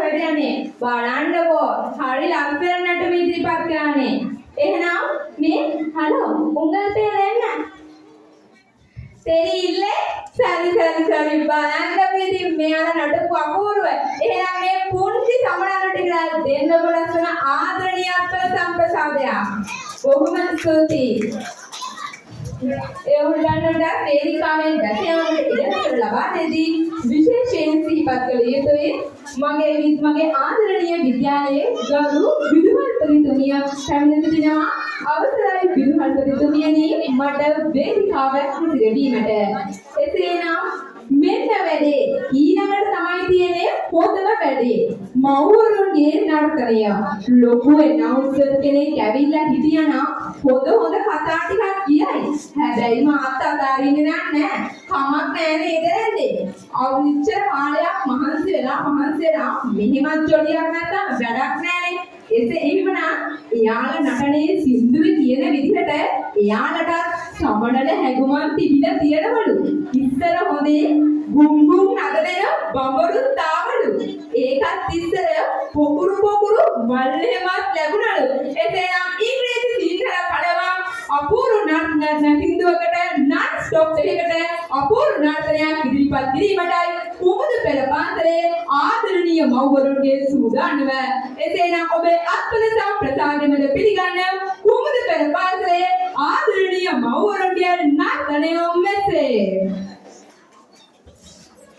හැදෙන්නේ බලන්නකෝ හරි ලස්සනට මේ ඉදිරිපත් කරන්නේ එහෙනම් මේ හලෝ උංගල් பேர் என்ன தெரியல சரி බලන්න ඉතින් මෙයාලා නටපු අපූර්ව එහෙනම් මේ පුංචි සමනලට කියලා දෙන්නම ලස්සන ආදරණීයත්ව සම්ප්‍රසාදයක් බොහොම ස්තුතියි ඒ උඩන්නට වේදිකාවෙන් දැසියවන්ට ඉඩකඩ ලබා දෙදී විශේෂයෙන් සිහිපත් කළ යුතුයි මගේ ආදරණීය විද්‍යාලයේ ගරු විදුහල්පතිතුමිය පැමිණ සිටිනවා අවසරයි විදුහල්පතිතුමියනි මට වේදිකාවක් ඉදිරිවීමට එසේනම් මෙන්න වැඩේ ඊළඟට තමයි තියෙන්නේ පොතම වැඩේ මව්වරුන්ගේ නර්තනය ලොකු ඇනවුන්සර් කෙනෙක් ඇවිල්ලා හිටියනම් හොඳ කතා ටිකක් කියයි හැබැයි මාත් අතාරින්නේ නැහැ කමක් නැහැ නේද නැන්නේ අවුච්චර කාලයක් මහන්සි වෙලා මෙහෙමත් ජොලියක් නැත්තම් වැඩක් නැහැනේ එහෙමනම් එයාලා නටනේ සින්දුවේ කියන විදිහට එයාලට සමනල හැඟුමක් තිබිලා තියෙනවලු ඉස්සර හොඳේ බුම් නගදෙන බඹරු තාවලු ඒකත් ඉස්සර පොකුරු මල්ලෙමත් ලැබුණලු එතනම් ඉංග්‍රීසි සිංහල කඩවම් අපූර්ව සින්දුවකට නන් ස්ටොප් එකකට අපූර්ව නර්තනයක් ඉදිරිපත් කිරීමටයි කුමුදු පෙළ පාන්සලේ ආදරණීය මව්වරුන්ගේ සූදානම එසේනම් ඔබේ අත්පල සම්ප්‍රසාදමද පිළිගන්න කුමුදු පෙළ පාන්සලේ ආදරණීය මව්වරුන්ගේ නර්තනය මෙසේ